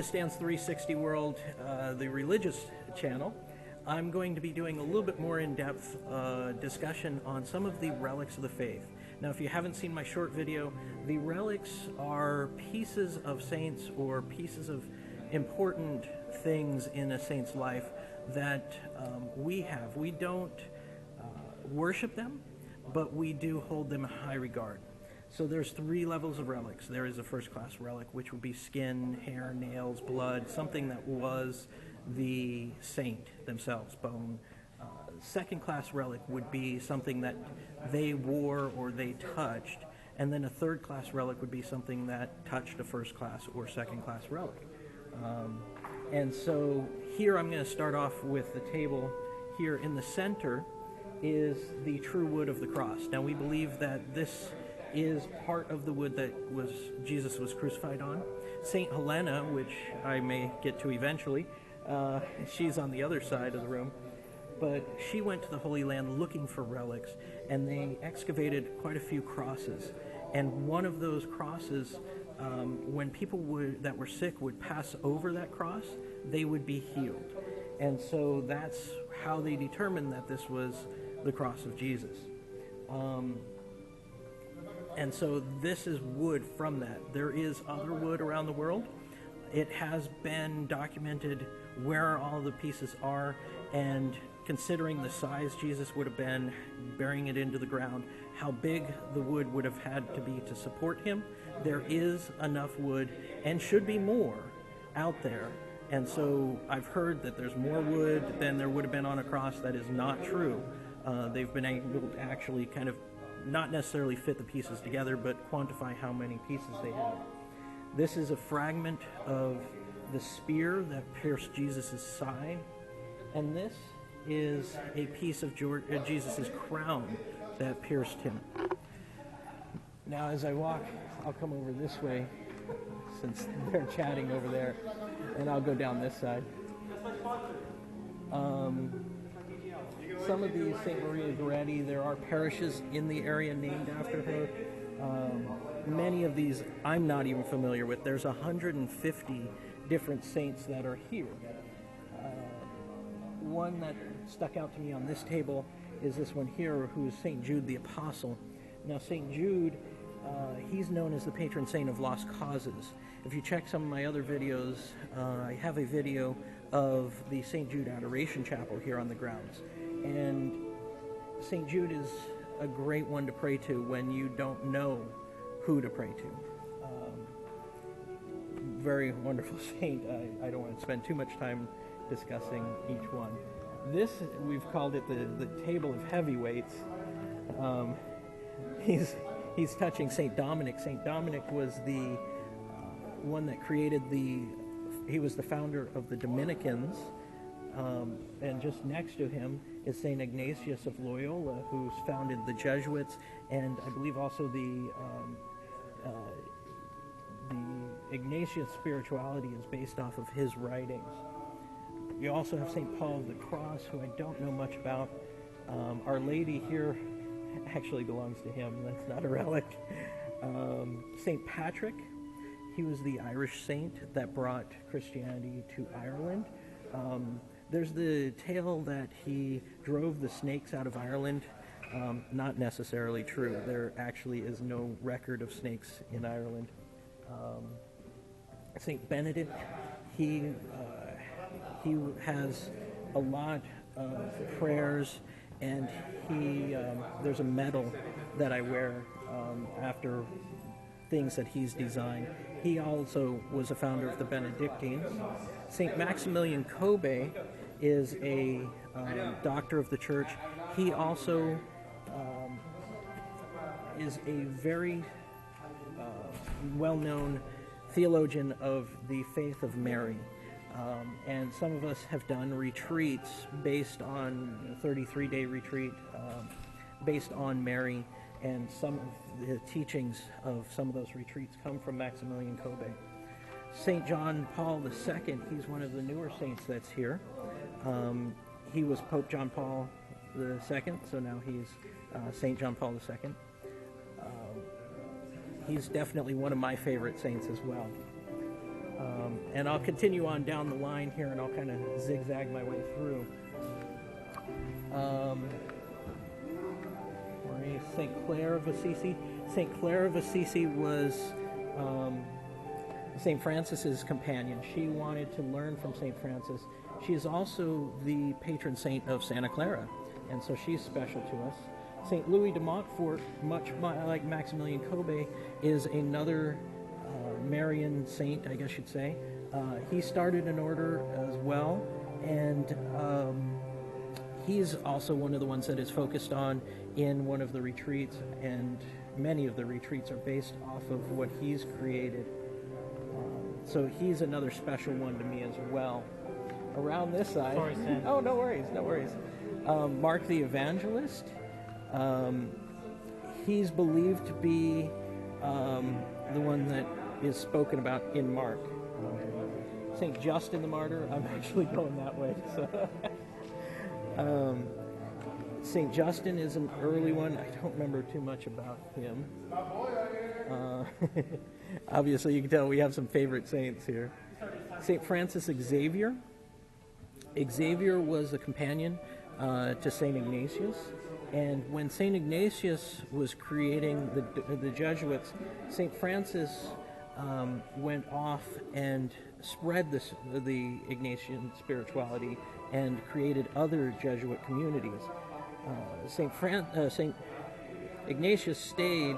Stan's 360 World, the religious channel. I'm going to be doing a little bit more in-depth discussion on some of the relics of the faith. Now, if you haven't seen my short video, the relics are pieces of saints or pieces of important things in a saint's life that we have. We don't worship them, but we do hold them in high regard. So there's three levels of relics. There is a first-class relic, which would be skin, hair, nails, blood, something that was the saint themselves, bone. Second-class relic would be something that they wore or they touched, and then a third-class relic would be something that touched a first-class or second-class relic. And so here I'm going to start off with the table. Here in the center is the true wood of the cross. Now we believe that this is part of the wood that Jesus was crucified on. Saint Helena, which I may get to eventually, she's on the other side of the room, but she went to the Holy Land looking for relics, and they excavated quite a few crosses. And one of those crosses, when people that were sick would pass over that cross, they would be healed. And so that's how they determined that this was the cross of Jesus. And so this is wood from that. There is other wood around the world. It has been documented where all the pieces are, and considering the size Jesus would have been, burying it into the ground, how big the wood would have had to be to support him, there is enough wood, and should be more, out there. And so I've heard that there's more wood than there would have been on a cross. That is not true. They've been able to actually kind of not necessarily fit the pieces together, but quantify how many pieces they have. This is a fragment of the spear that pierced Jesus' side, and this is a piece of Jesus' crown that pierced him. Now as I walk, I'll come over this way, since they're chatting over there, and I'll go down this side. Some of these, St. Maria Goretti, there are parishes in the area named after her. Many of these I'm not even familiar with. There's 150 different saints that are here. One that stuck out to me on this table is this one here, who is St. Jude the Apostle. Now, St. Jude, he's known as the patron saint of lost causes. If you check some of my other videos, I have a video of the St. Jude Adoration Chapel here on the grounds. And St. Jude is a great one to pray to when you don't know who to pray to. Very wonderful saint. I don't want to spend too much time discussing each one. This, we've called it the table of heavyweights. He's touching St. Dominic. St. Dominic was the one that created he was the founder of the Dominicans. And just next to him is St. Ignatius of Loyola, who's founded the Jesuits, and I believe also the Ignatian spirituality is based off of his writings. You also have St. Paul of the Cross, who I don't know much about. Our Lady here actually belongs to him. That's not a relic. St. Patrick, he was the Irish saint that brought Christianity to Ireland. There's the tale that he drove the snakes out of Ireland. Not necessarily true. There actually is no record of snakes in Ireland. St. Benedict, he has a lot of prayers, and there's a medal that I wear after things that he's designed. He also was a founder of the Benedictines. St. Maximilian Kolbe is a doctor of the church. He also is a very well-known theologian of the faith of Mary. And some of us have done retreats based on a 33-day retreat based on Mary, and some of the teachings of some of those retreats come from Maximilian Kolbe. St. John Paul II, he's one of the newer saints that's here. He was Pope John Paul II, so now he's St. John Paul II. He's definitely one of my favorite saints as well. And I'll continue on down the line here, and I'll kind of zigzag my way through. St. Clare of Assisi. St. Clare of Assisi was St. Francis's companion. She wanted to learn from St. Francis. She is also the patron saint of Santa Clara, and so she's special to us. St. Louis de Montfort, much like Maximilian Kolbe, is another Marian saint, I guess you'd say. He started an order as well, and he's also one of the ones that is focused on in one of the retreats, and many of the retreats are based off of what he's created. So he's another special one to me as well. Around this side, sorry, oh, no worries, no worries. Mark the Evangelist. He's believed to be the one that is spoken about in Mark. St. Justin the Martyr. I'm actually going that way. So. St. Justin is an early one. I don't remember too much about him. Obviously, you can tell we have some favorite saints here. St. Francis Xavier. Xavier was a companion to St. Ignatius. And when St. Ignatius was creating the Jesuits, St. Francis went off and spread the Ignatian spirituality and created other Jesuit communities. St. Ignatius stayed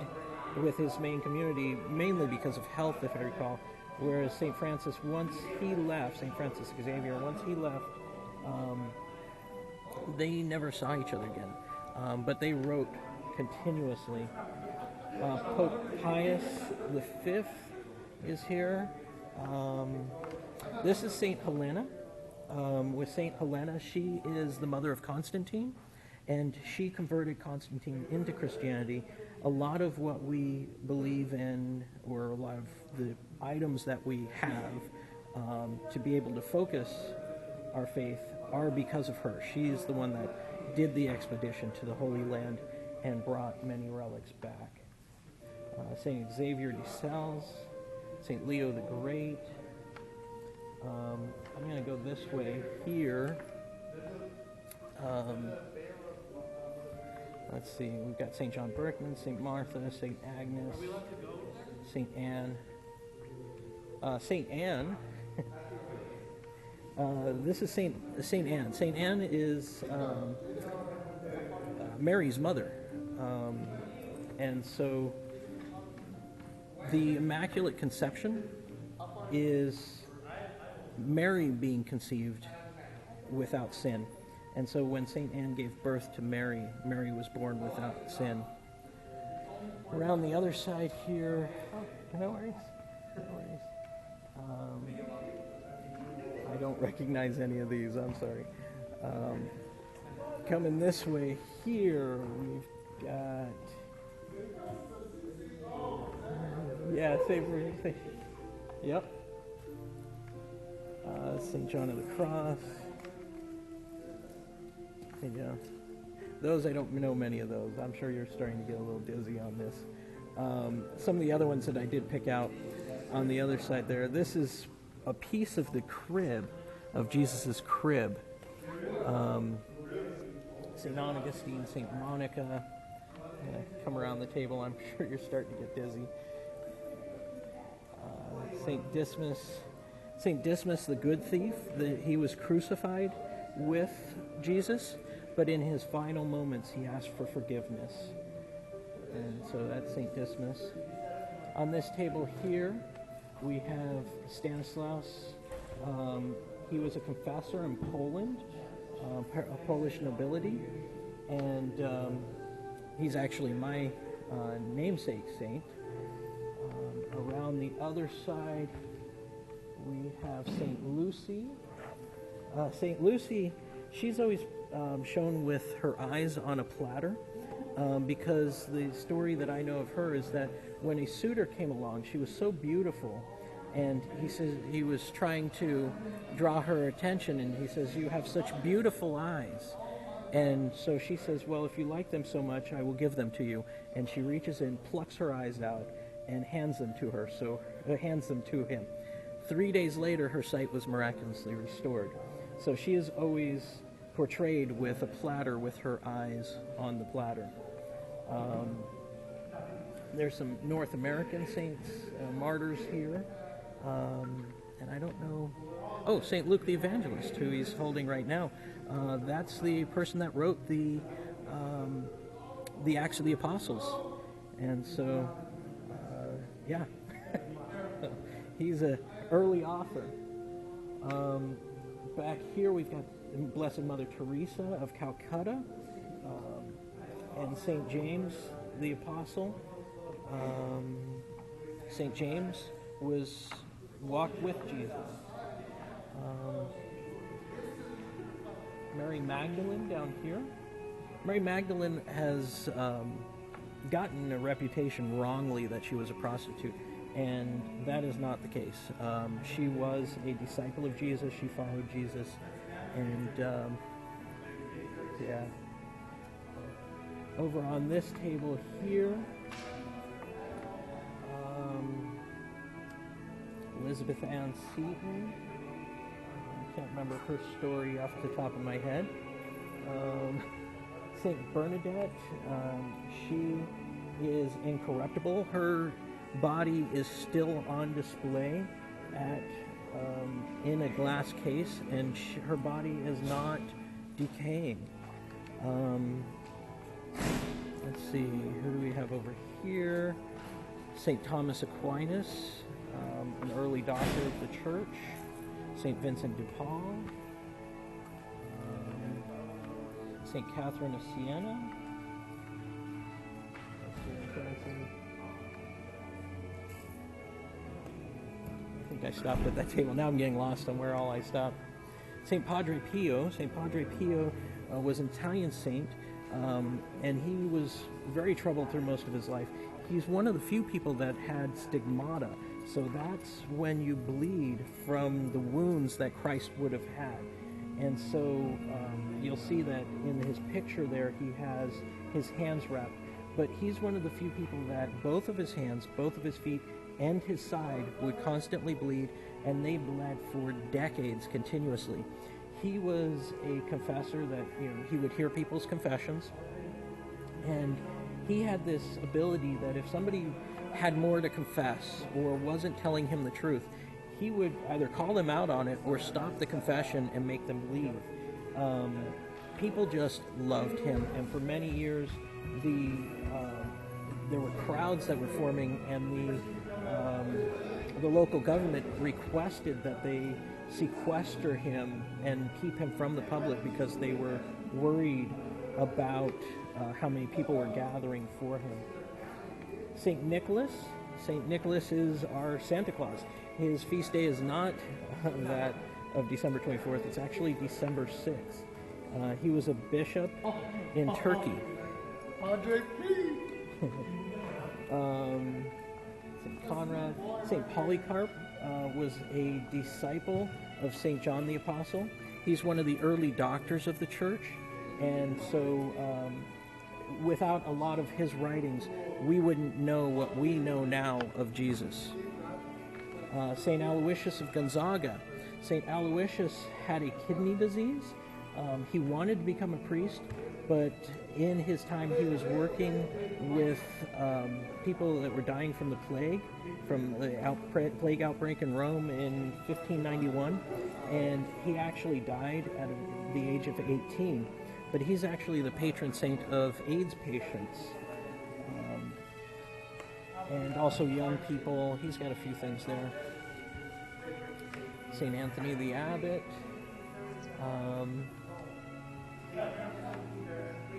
with his main community mainly because of health, if I recall, whereas St. Francis, once he left, St. Francis Xavier, once he left, they never saw each other again, but they wrote continuously. Pope Pius V is here. This is St. Helena. With St. Helena, she is the mother of Constantine, and she converted Constantine into Christianity. A lot of what we believe in, or a lot of the items that we have to be able to focus our faith, are because of her. She's the one that did the expedition to the Holy Land and brought many relics back. St. Xavier de Sales, St. Leo the Great. I'm going to go this way here. Let's see, we've got St. John Berkman, St. Martha, St. Agnes, St. Anne. St. Anne, this is St. Anne. St. Anne is Mary's mother. And so the Immaculate Conception is Mary being conceived without sin. And so when St. Anne gave birth to Mary, Mary was born without sin. Around the other side here, no worries. I don't recognize any of these, I'm sorry. Coming this way here, we've got, yep. St. John of the Cross. Yeah. Those, I don't know many of those. I'm sure you're starting to get a little dizzy on this. Some of the other ones that I did pick out on the other side there, this is a piece of the crib, of Jesus' crib. St. Augustine, St. Monica. I'm going to come around the table. I'm sure you're starting to get dizzy. St. Dismas. St. Dismas, the good thief, he was crucified with Jesus, but in his final moments he asked for forgiveness. And so that's St. Dismas. On this table here we have Stanislaus. He was a confessor in Poland, a Polish nobility, and he's actually my namesake saint. Around the other side we have St. Lucy. St. Lucy, she's always shown with her eyes on a platter, because the story that I know of her is that when a suitor came along, she was so beautiful, and he says he was trying to draw her attention, and he says, "You have such beautiful eyes." And so she says, "Well, if you like them so much, I will give them to you." And she reaches in, plucks her eyes out, and hands them to her. Hands them to him. 3 days later, her sight was miraculously restored. So she is always portrayed with a platter with her eyes on the platter. There's some North American saints, martyrs here. And I don't know... Oh, St. Luke the Evangelist, who he's holding right now. That's the person that wrote the Acts of the Apostles. And so, yeah. He's an early author. Back here we've got Blessed Mother Teresa of Calcutta, and St. James the Apostle. St. James walked with Jesus. Mary Magdalene down here. Mary Magdalene has gotten a reputation wrongly that she was a prostitute, and that is not the case. She was a disciple of Jesus. She followed Jesus, and yeah. Over on this table here, Elizabeth Ann Seton. I can't remember her story off the top of my head. Saint Bernadette, she is incorruptible. Her body is still on display in a glass case, and her body is not decaying. Let's see, who do we have over here? St. Thomas Aquinas, an early doctor of the church. St. Vincent de Paul. St. Catherine of Siena. I think I stopped at that table. Now I'm getting lost on where all I stopped. St. Padre Pio. St. Padre Pio was an Italian saint, and he was very troubled through most of his life. He's one of the few people that had stigmata. So that's when you bleed from the wounds that Christ would have had. And so you'll see that in his picture there, he has his hands wrapped. But he's one of the few people that both of his hands, both of his feet, and his side would constantly bleed, and they bled for decades continuously. He was a confessor that, he would hear people's confessions, and he had this ability that if somebody had more to confess or wasn't telling him the truth, he would either call them out on it or stop the confession and make them leave. People just loved him, and for many years there were crowds that were forming, and the local government requested that they sequester him and keep him from the public because they were worried about how many people were gathering for him. St. Nicholas. St. Nicholas is our Santa Claus. His feast day is not that of December 24th. It's actually December 6th. He was a bishop in Turkey. St. Conrad. St. Polycarp was a disciple of St. John the Apostle. He's one of the early doctors of the church, and so without a lot of his writings, we wouldn't know what we know now of Jesus. St. Aloysius of Gonzaga. St. Aloysius had a kidney disease. He wanted to become a priest, but in his time he was working with people that were dying from the plague, from the plague outbreak in Rome in 1591, and he actually died at the age of 18. But he's actually the patron saint of AIDS patients, and also young people. He's got a few things there. St. Anthony the Abbot,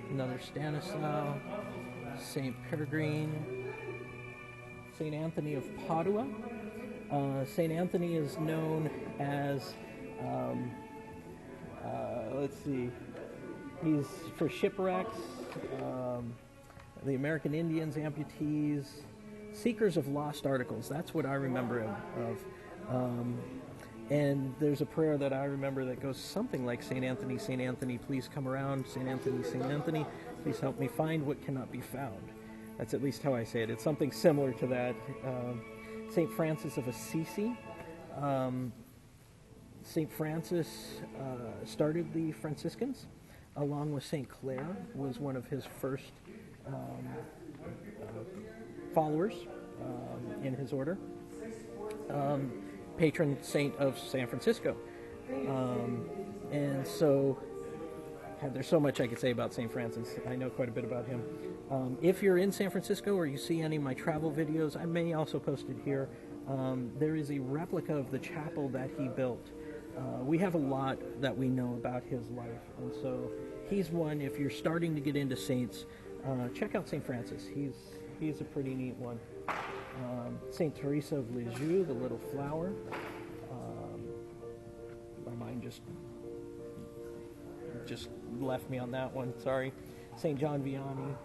another Stanislaw, St. Peregrine, St. Anthony of Padua. St. Anthony is known as, let's see, he's for shipwrecks, the American Indians, amputees, seekers of lost articles. That's what I remember him of. And there's a prayer that I remember that goes something like, St. Anthony, please come around. St. Anthony, please help me find what cannot be found. That's at least how I say it. It's something similar to that. St. Francis of Assisi. St. Francis started the Franciscans, along with St. Clare, was one of his first followers in his order. Patron saint of San Francisco. And so, there's so much I could say about St. Francis. I know quite a bit about him. If you're in San Francisco or you see any of my travel videos, I may also post it here. There is a replica of the chapel that he built. We have a lot that we know about his life, and so he's one. If you're starting to get into saints, check out St. Francis. He's a pretty neat one. St. Teresa of Lisieux, the little flower. My mind just left me on that one, sorry. St. John Vianney,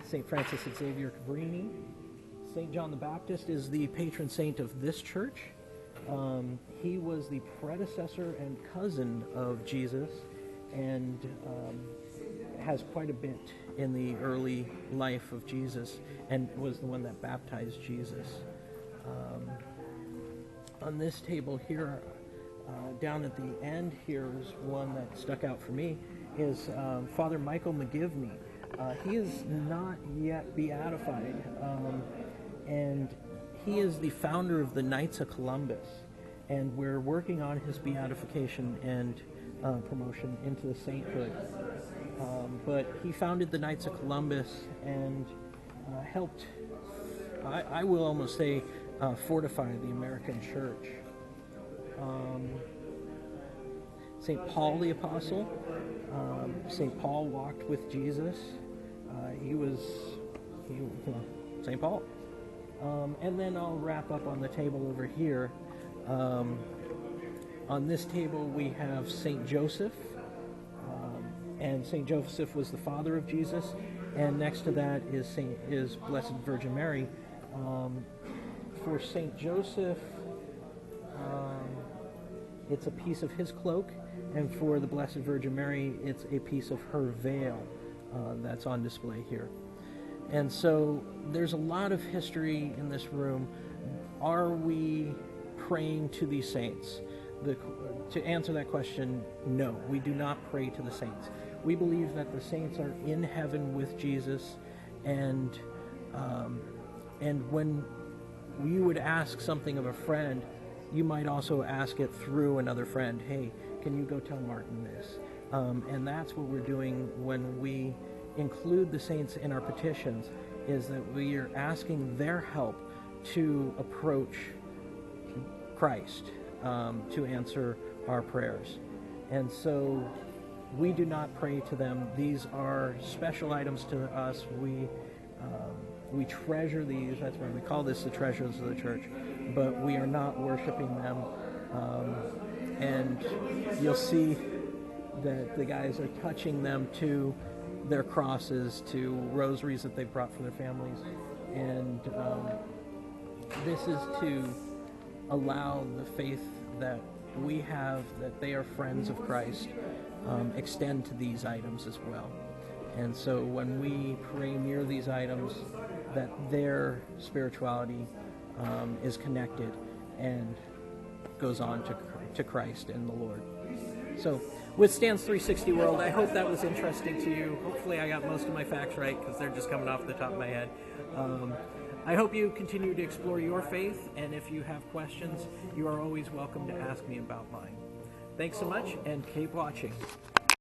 St. Francis Xavier Cabrini. St. John the Baptist is the patron saint of this church. He was the predecessor and cousin of Jesus, and has quite a bit in the early life of Jesus, and was the one that baptized Jesus. On this table here, down at the end here is one that stuck out for me, is Father Michael McGivney. He is not yet beatified, and he is the founder of the Knights of Columbus, and we're working on his beatification and promotion into the sainthood. But he founded the Knights of Columbus and helped, I will almost say, fortify the American church. St. Paul the Apostle. St. Paul walked with Jesus. St. Paul. And then I'll wrap up on the table over here. On this table we have St. Joseph, and St. Joseph was the father of Jesus, and next to that is Blessed Virgin Mary. For St. Joseph, it's a piece of his cloak, and for the Blessed Virgin Mary, it's a piece of her veil that's on display here. And so there's a lot of history in this room. Are we praying to these saints? To answer that question, no, we do not pray to the saints. We believe that the saints are in heaven with Jesus, and when you would ask something of a friend, you might also ask it through another friend. Hey, can you go tell Martin this? And that's what we're doing when we include the saints in our petitions, is that we are asking their help to approach Christ, to answer our prayers. And so we do not pray to them. These are special items to us. We treasure these. That's why we call this the treasures of the church. But we are not worshiping them. And you'll see that the guys are touching them to their crosses, to rosaries that they've brought for their families. And this is to allow the faith that we have, that they are friends of Christ, extend to these items as well. And so when we pray near these items, that their spirituality is connected and goes on to Christ and the Lord. So with Stan's 360 World, I hope that was interesting to you. Hopefully I got most of my facts right, because they're just coming off the top of my head. I hope you continue to explore your faith, and if you have questions, you are always welcome to ask me about mine. Thanks so much, and keep watching.